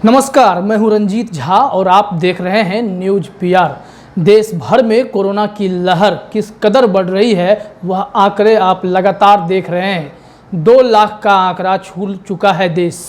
नमस्कार, मैं हूं रंजीत झा और आप देख रहे हैं न्यूज पीआर। देश भर में कोरोना की लहर किस कदर बढ़ रही है वह आंकड़े आप लगातार देख रहे हैं। 2 लाख का आंकड़ा छू चुका है देश।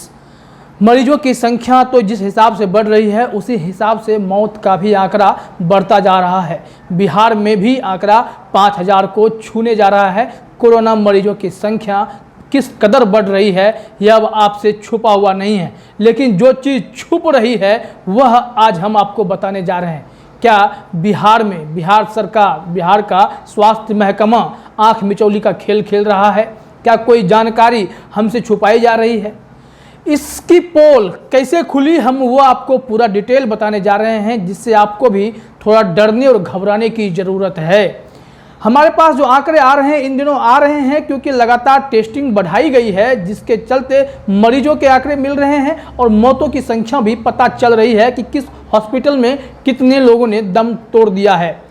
मरीजों की संख्या तो जिस हिसाब से बढ़ रही है उसी हिसाब से मौत का भी आंकड़ा बढ़ता जा रहा है। बिहार में भी आंकड़ा 5000 को छूने जा रहा है। कोरोना मरीजों की संख्या किस कदर बढ़ रही है यह अब आपसे छुपा हुआ नहीं है, लेकिन जो चीज़ छुप रही है वह आज हम आपको बताने जा रहे हैं। क्या बिहार सरकार, बिहार का स्वास्थ्य महकमा आंख मिचौली का खेल खेल रहा है? क्या कोई जानकारी हमसे छुपाई जा रही है? इसकी पोल कैसे खुली हम वो आपको पूरा डिटेल बताने जा रहे हैं, जिससे आपको भी थोड़ा डरने और घबराने की ज़रूरत है। हमारे पास जो आंकड़े आ रहे हैं इन दिनों आ रहे हैं क्योंकि लगातार टेस्टिंग बढ़ाई गई है, जिसके चलते मरीजों के आंकड़े मिल रहे हैं और मौतों की संख्या भी पता चल रही है कि किस हॉस्पिटल में कितने लोगों ने दम तोड़ दिया है।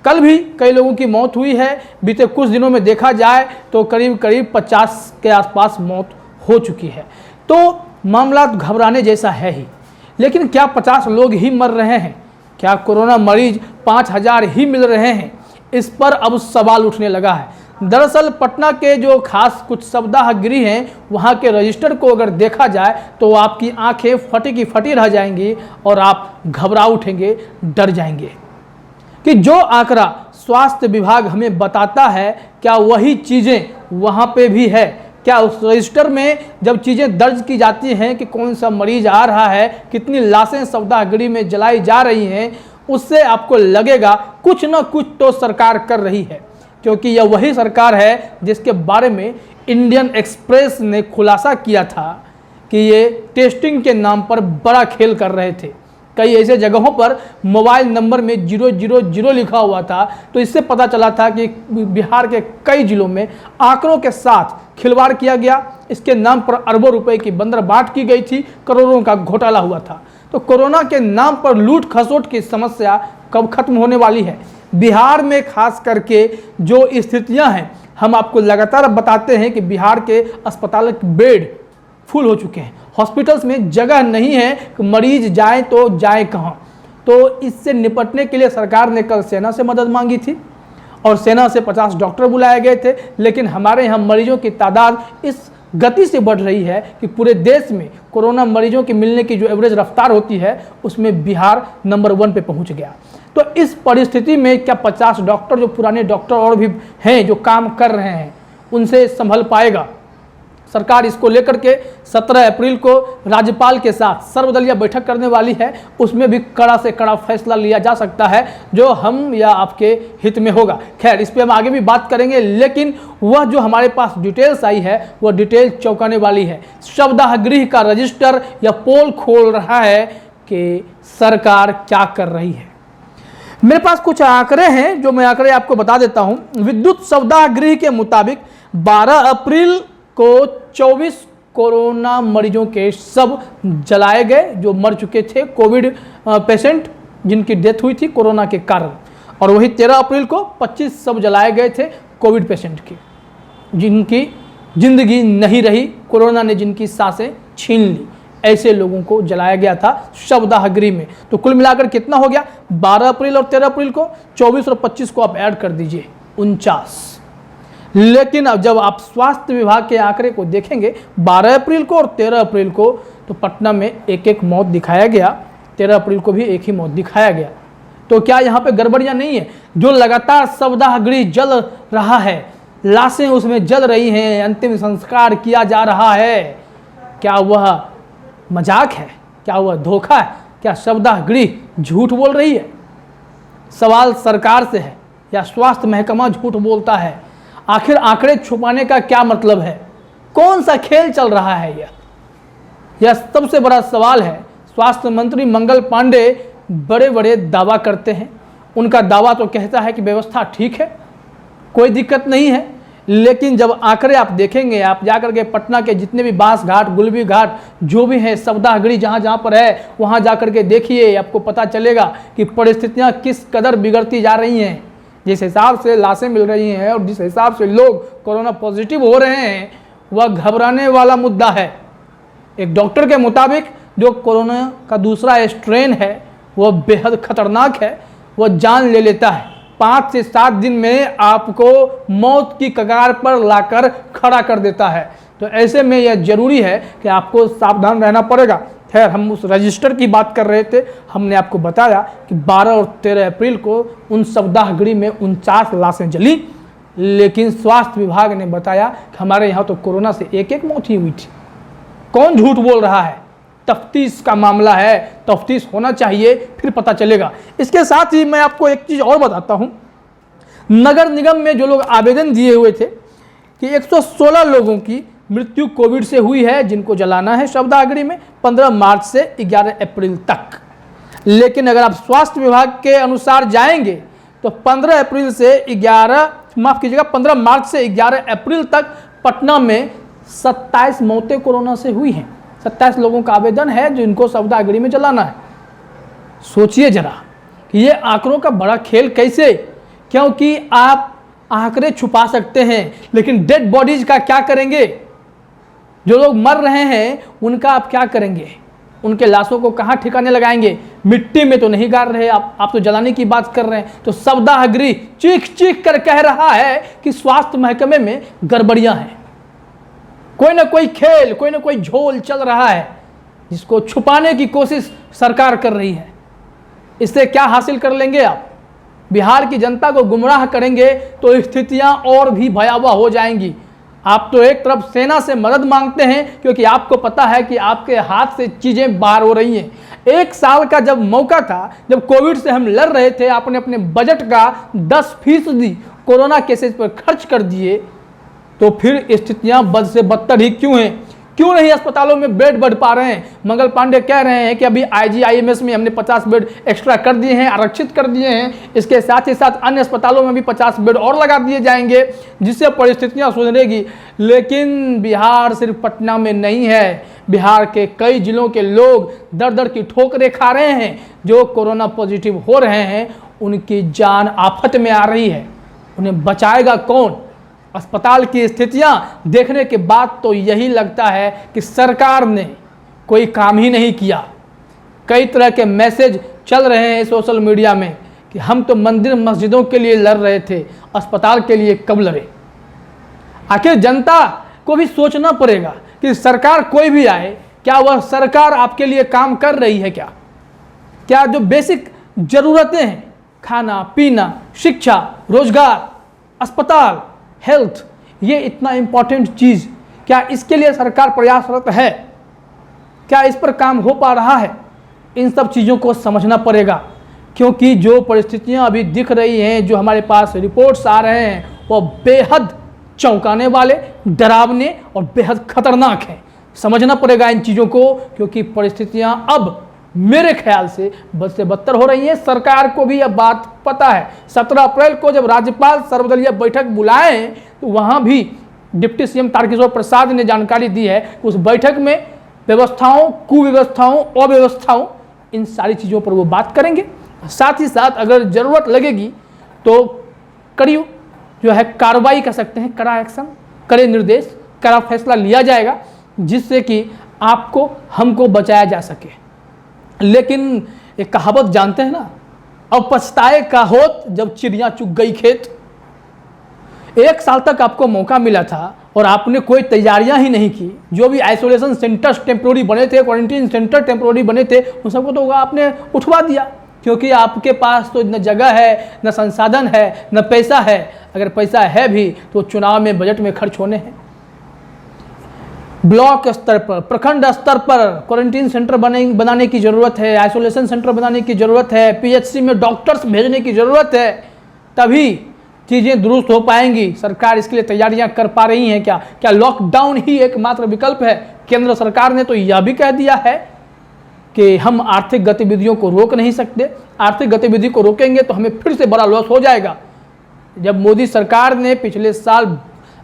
कल भी कई लोगों की मौत हुई है। बीते कुछ दिनों में देखा जाए तो करीब 50 के आसपास मौत हो चुकी है। तो मामला घबराने जैसा है ही, लेकिन क्या 50 लोग ही मर रहे हैं? क्या कोरोना मरीज 5000 ही मिल रहे हैं? इस पर अब सवाल उठने लगा है। दरअसल पटना के जो खास कुछ शवदाह गृह हैं वहाँ के रजिस्टर को अगर देखा जाए तो आपकी आंखें फटी की फटी रह जाएंगी और आप घबरा उठेंगे, डर जाएंगे कि जो आंकड़ा स्वास्थ्य विभाग हमें बताता है क्या वही चीज़ें वहाँ पे भी है? क्या उस रजिस्टर में जब चीज़ें दर्ज की जाती हैं कि कौन सा मरीज आ रहा है, कितनी लाशें शवदाह गृह में जलाई जा रही हैं, उससे आपको लगेगा कुछ न कुछ तो सरकार कर रही है, क्योंकि यह वही सरकार है जिसके बारे में इंडियन एक्सप्रेस ने खुलासा किया था कि ये टेस्टिंग के नाम पर बड़ा खेल कर रहे थे। कई ऐसे जगहों पर मोबाइल नंबर में 000 लिखा हुआ था, तो इससे पता चला था कि बिहार के कई जिलों में आंकड़ों के साथ खिलवाड़ किया गया। इसके नाम पर अरबों रुपए की बंदरबाट की गई थी, करोड़ों का घोटाला हुआ था। तो कोरोना के नाम पर लूट खसोट की समस्या कब खत्म होने वाली है? बिहार में खास करके जो स्थितियां हैं हम आपको लगातार बताते हैं कि बिहार के अस्पताल के बेड फुल हो चुके हैं। हॉस्पिटल्स में जगह नहीं है कि मरीज जाए तो जाए कहाँ। तो इससे निपटने के लिए सरकार ने कल सेना से मदद मांगी थी और सेना से 50 डॉक्टर बुलाए गए थे, लेकिन हमारे यहाँ मरीजों की तादाद इस गति से बढ़ रही है कि पूरे देश में कोरोना मरीजों के मिलने की जो एवरेज रफ्तार होती है उसमें बिहार नंबर 1 पे पहुंच गया। तो इस परिस्थिति में क्या 50 डॉक्टर, जो पुराने डॉक्टर और भी हैं जो काम कर रहे हैं, उनसे संभल पाएगा? सरकार इसको लेकर के 17 अप्रैल को राज्यपाल के साथ सर्वदलीय बैठक करने वाली है। उसमें भी कड़ा से कड़ा फैसला लिया जा सकता है जो हम या आपके हित में होगा। खैर, इस पे हम आगे भी बात करेंगे, लेकिन वह जो हमारे पास डिटेल्स आई है वह डिटेल चौंकाने वाली है। शवदाह गृह का रजिस्टर या पोल खोल रहा है कि सरकार क्या कर रही है। मेरे पास कुछ आंकड़े हैं जो मैं आंकड़े आपको बता देता हूँ। विद्युत शवदाह गृह के मुताबिक 12 अप्रैल को 24 कोरोना मरीजों के शव जलाए गए जो मर चुके थे, कोविड पेशेंट जिनकी डेथ हुई थी कोरोना के कारण। और वही 13 अप्रैल को 25 शव जलाए गए थे कोविड पेशेंट की, जिनकी जिंदगी नहीं रही, कोरोना ने जिनकी सांसें छीन ली। ऐसे लोगों को जलाया गया था शवदाह गृह में। तो कुल मिलाकर कितना हो गया? 12 अप्रैल और 13 अप्रैल को 24 और 25 को आप ऐड कर दीजिए, 49। लेकिन अब जब आप स्वास्थ्य विभाग के आंकड़े को देखेंगे 12 अप्रैल को और 13 अप्रैल को, तो पटना में एक मौत दिखाया गया, 13 अप्रैल को भी एक ही मौत दिखाया गया। तो क्या यहाँ पे गड़बड़ियाँ नहीं है? जो लगातार शवदाह गृह जल रहा है, लाशें उसमें जल रही हैं, अंतिम संस्कार किया जा रहा है, क्या वह मजाक है? क्या वह धोखा है? क्या शवदाह गृह झूठ बोल रही है? सवाल सरकार से है या स्वास्थ्य महकमा झूठ बोलता है? आखिर आंकड़े छुपाने का क्या मतलब है? कौन सा खेल चल रहा है? यह सबसे बड़ा सवाल है। स्वास्थ्य मंत्री मंगल पांडे बड़े बड़े दावा करते हैं। उनका दावा तो कहता है कि व्यवस्था ठीक है, कोई दिक्कत नहीं है, लेकिन जब आंकड़े आप देखेंगे, आप जाकर के पटना के जितने भी बांस घाट, गुलबी घाट जो भी हैं, शवदाह गृह जहाँ जहाँ पर है वहाँ जाकर के देखिए, आपको पता चलेगा कि परिस्थितियाँ किस कदर बिगड़ती जा रही हैं। जिस हिसाब से लाशें मिल रही हैं और जिस हिसाब से लोग कोरोना पॉजिटिव हो रहे हैं वह घबराने वाला मुद्दा है। एक डॉक्टर के मुताबिक जो कोरोना का दूसरा स्ट्रेन है वो बेहद खतरनाक है, वो जान ले लेता है। 5 से 7 दिन में आपको मौत की कगार पर लाकर खड़ा कर देता है। तो ऐसे में यह जरूरी है कि आपको सावधान रहना पड़ेगा। खैर, हम उस रजिस्टर की बात कर रहे थे। हमने आपको बताया कि 12 और 13 अप्रैल को उन सवदाहगढ़ी में 49 लाशें जली, लेकिन स्वास्थ्य विभाग ने बताया कि हमारे यहाँ तो कोरोना से एक मौत ही हुई थी। कौन झूठ बोल रहा है? तफ्तीश का मामला है, तफ्तीश होना चाहिए, फिर पता चलेगा। इसके साथ ही मैं आपको एक चीज़ और बताता हूँ। नगर निगम में जो लोग आवेदन दिए हुए थे कि 116 लोगों की मृत्यु कोविड से हुई है, जिनको जलाना है सवदाहगढ़ी में 15 मार्च से 11 अप्रैल तक। लेकिन अगर आप स्वास्थ्य विभाग के अनुसार जाएंगे तो 15 अप्रैल से 15 मार्च से 11 अप्रैल तक पटना में 27 मौतें कोरोना से हुई हैं। 27 लोगों का आवेदन है जिनको सवदाहगढ़ी में जलाना है। सोचिए जरा कि ये आंकड़ों का बड़ा खेल कैसे, क्योंकि आप आंकड़े छुपा सकते हैं लेकिन डेड बॉडीज का क्या करेंगे? जो लोग मर रहे हैं उनका आप क्या करेंगे? उनके लाशों को कहाँ ठिकाने लगाएंगे? मिट्टी में तो नहीं गाड़ रहे आप तो जलाने की बात कर रहे हैं। तो सवदाहगढ़ी चीख चीख कर कह रहा है कि स्वास्थ्य महकमे में गड़बड़ियां हैं, कोई ना कोई खेल, कोई ना कोई झोल चल रहा है जिसको छुपाने की कोशिश सरकार कर रही है। इससे क्या हासिल कर लेंगे आप? बिहार की जनता को गुमराह करेंगे तो स्थितियां और भी भयावह हो जाएंगी। आप तो एक तरफ सेना से मदद मांगते हैं क्योंकि आपको पता है कि आपके हाथ से चीज़ें बाहर हो रही हैं। 1 साल का जब मौका था, जब कोविड से हम लड़ रहे थे, आपने अपने बजट का 10% कोरोना केसेस पर खर्च कर दिए, तो फिर स्थितियां बद से बदतर ही क्यों हैं? क्यों नहीं अस्पतालों में बेड बढ़ पा रहे हैं? मंगल पांडे कह रहे हैं कि अभी IGIMS में हमने 50 बेड एक्स्ट्रा कर दिए हैं, आरक्षित कर दिए हैं। इसके साथ ही साथ अन्य अस्पतालों में भी 50 बेड और लगा दिए जाएंगे जिससे परिस्थितियां सुधरेगी। लेकिन बिहार सिर्फ पटना में नहीं है, बिहार के कई जिलों के लोग दर दर की ठोकरें खा रहे हैं। जो कोरोना पॉजिटिव हो रहे हैं उनकी जान आफत में आ रही है, उन्हें बचाएगा कौन? अस्पताल की स्थितियां देखने के बाद तो यही लगता है कि सरकार ने कोई काम ही नहीं किया। कई तरह के मैसेज चल रहे हैं सोशल मीडिया में कि हम तो मंदिर मस्जिदों के लिए लड़ रहे थे, अस्पताल के लिए कब लड़े? आखिर जनता को भी सोचना पड़ेगा कि सरकार कोई भी आए, क्या वह सरकार आपके लिए काम कर रही है? क्या जो बेसिक ज़रूरतें हैं, खाना पीना, शिक्षा, रोजगार, अस्पताल, हेल्थ, ये इतना इम्पॉर्टेंट चीज़, क्या इसके लिए सरकार प्रयासरत है? क्या इस पर काम हो पा रहा है? इन सब चीज़ों को समझना पड़ेगा, क्योंकि जो परिस्थितियां अभी दिख रही हैं, जो हमारे पास रिपोर्ट्स आ रहे हैं, वो बेहद चौंकाने वाले, डरावने और बेहद खतरनाक हैं। समझना पड़ेगा इन चीज़ों को, क्योंकि परिस्थितियां अब मेरे ख्याल से बद से बदतर हो रही है। सरकार को भी यह बात पता है। 17 अप्रैल को जब राज्यपाल सर्वदलीय बैठक बुलाए तो वहां भी डिप्टी सीएम तारकिशोर प्रसाद ने जानकारी दी है कि उस बैठक में व्यवस्थाओं, कुव्यवस्थाओं, अव्यवस्थाओं, इन सारी चीज़ों पर वो बात करेंगे। साथ ही साथ अगर ज़रूरत लगेगी तो कड़ी जो है कार्रवाई कर सकते हैं, कड़ा एक्शन, कड़े निर्देश, कड़ा फैसला लिया जाएगा जिससे कि आपको, हमको बचाया जा सके। लेकिन एक कहावत जानते हैं ना, अब पछताए का होत जब चिड़िया चुग गई खेत। 1 साल तक आपको मौका मिला था और आपने कोई तैयारियां ही नहीं की। जो भी आइसोलेशन सेंटर्स टेम्प्रोरी बने थे, क्वारंटीन सेंटर टेम्प्रोरी बने थे, उन सबको तो आपने उठवा दिया, क्योंकि आपके पास तो न जगह है, न संसाधन है, न पैसा है। अगर पैसा है भी तो चुनाव में, बजट में खर्च होने हैं। ब्लॉक स्तर पर, प्रखंड स्तर पर क्वारंटीन सेंटर बनाने की ज़रूरत है, आइसोलेशन सेंटर बनाने की ज़रूरत है, PHC में डॉक्टर्स भेजने की ज़रूरत है, तभी चीज़ें दुरुस्त हो पाएंगी। सरकार इसके लिए तैयारियां कर पा रही हैं क्या लॉकडाउन ही एकमात्र विकल्प है? केंद्र सरकार ने तो यह भी कह दिया है कि हम आर्थिक गतिविधियों को रोक नहीं सकते, आर्थिक गतिविधि को रोकेंगे तो हमें फिर से बड़ा लॉस हो जाएगा। जब मोदी सरकार ने पिछले साल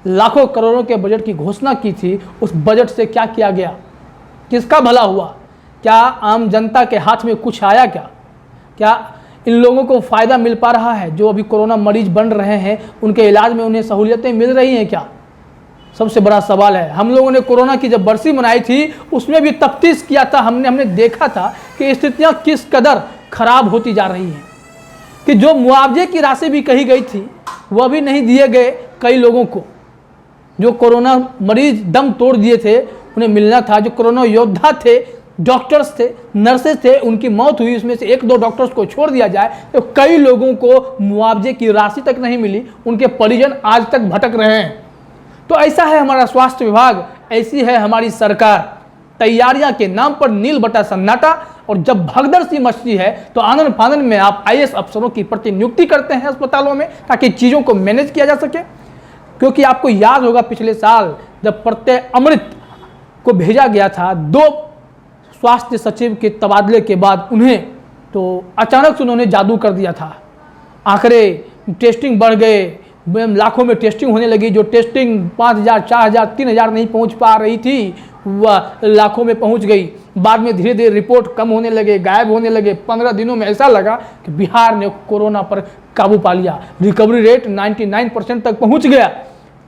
लाखों करोड़ों के बजट की घोषणा की थी, उस बजट से क्या किया गया? किसका भला हुआ? क्या आम जनता के हाथ में कुछ आया? क्या इन लोगों को फ़ायदा मिल पा रहा है? जो अभी कोरोना मरीज बन रहे हैं, उनके इलाज में उन्हें सहूलियतें मिल रही हैं क्या? सबसे बड़ा सवाल है। हम लोगों ने कोरोना की जब बरसी मनाई थी उसमें भी तफ्तीश किया था, हमने देखा था कि स्थितियां किस कदर खराब होती जा रही हैं, कि जो मुआवजे की राशि भी कही गई थी वह भी नहीं दिए गए। कई लोगों को जो कोरोना मरीज दम तोड़ दिए थे उन्हें मिलना था, जो कोरोना योद्धा थे, डॉक्टर्स थे, नर्सेज थे, उनकी मौत हुई, उसमें से 1-2 डॉक्टर्स को छोड़ दिया जाए तो कई लोगों को मुआवजे की राशि तक नहीं मिली, उनके परिजन आज तक भटक रहे हैं। तो ऐसा है हमारा स्वास्थ्य विभाग, ऐसी है हमारी सरकार। तैयारियां के नाम पर नील बटा सन्नाटा, और जब भगदड़ सी मचती है तो आनन फानन में आप IAS अफसरों की प्रतिनियुक्ति करते हैं अस्पतालों में ताकि चीज़ों को मैनेज किया जा सके। क्योंकि आपको याद होगा पिछले साल जब प्रत्यय अमृत को भेजा गया था 2 स्वास्थ्य सचिव के तबादले के बाद, उन्हें तो अचानक से उन्होंने जादू कर दिया था। आंकड़े टेस्टिंग बढ़ गए, लाखों में टेस्टिंग होने लगी। जो टेस्टिंग 5,000, 4,000, 3,000 नहीं पहुंच पा रही थी वह लाखों में पहुंच गई। बाद में धीरे धीरे रिपोर्ट कम होने लगे, गायब होने लगे। 15 दिनों में ऐसा लगा कि बिहार ने कोरोना पर काबू पा लिया, रिकवरी रेट 99% तक पहुंच गया।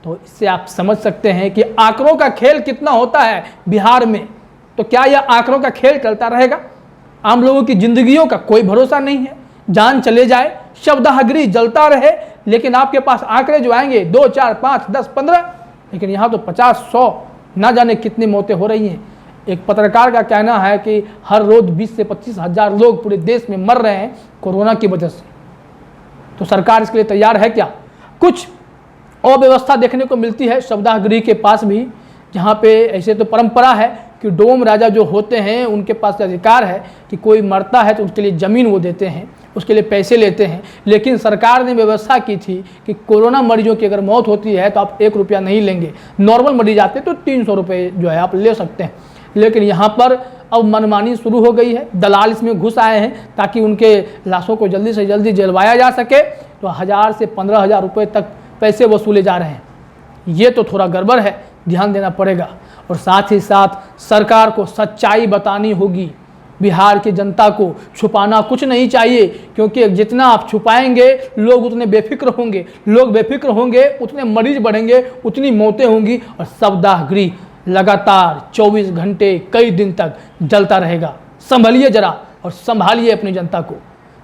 तो इससे आप समझ सकते हैं कि आंकड़ों का खेल कितना होता है बिहार में। तो क्या यह आंकड़ों का खेल चलता रहेगा? आम लोगों की जिंदगियों का कोई भरोसा नहीं है, जान चले जाए, शवदाह जलता रहे, लेकिन आपके पास आंकड़े जो आएंगे 2, 4, 5, 10, 15, लेकिन यहाँ तो 50, 100 ना जाने कितनी मौतें हो रही हैं। एक पत्रकार का कहना है कि हर रोज 20 से 25 हज़ार लोग पूरे देश में मर रहे हैं कोरोना की वजह से। तो सरकार इसके लिए तैयार है क्या? कुछ अव्यवस्था देखने को मिलती है शवदाह गृह के पास भी, जहाँ पे ऐसे तो परंपरा है कि डोम राजा जो होते हैं उनके पास अधिकार है कि कोई मरता है तो उसके लिए ज़मीन वो देते हैं, उसके लिए पैसे लेते हैं। लेकिन सरकार ने व्यवस्था की थी कि कोरोना मरीजों की अगर मौत होती है तो आप 1 रुपया नहीं लेंगे, नॉर्मल मरीज आते तो 300 रुपये जो है आप ले सकते हैं। लेकिन यहाँ पर अब मनमानी शुरू हो गई है, दलाल इसमें घुस आए हैं ताकि उनके लाशों को जल्दी से जल्दी जलवाया जा सके। तो 1,000 से 15,000 रुपये तक पैसे वसूले जा रहे हैं। ये तो थोड़ा गड़बड़ है, ध्यान देना पड़ेगा। और साथ ही साथ सरकार को सच्चाई बतानी होगी। बिहार की जनता को छुपाना कुछ नहीं चाहिए, क्योंकि जितना आप छुपाएंगे लोग उतने बेफिक्र होंगे, लोग बेफिक्र होंगे उतने मरीज बढ़ेंगे, उतनी मौतें होंगी, और शवदाह गृह लगातार 24 घंटे कई दिन तक जलता रहेगा। संभलिए जरा और संभालिए अपनी जनता को।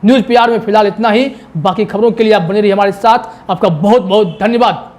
न्यूज़ PR में फिलहाल इतना ही। बाकी खबरों के लिए आप बने रहिए हमारे साथ। आपका बहुत बहुत धन्यवाद।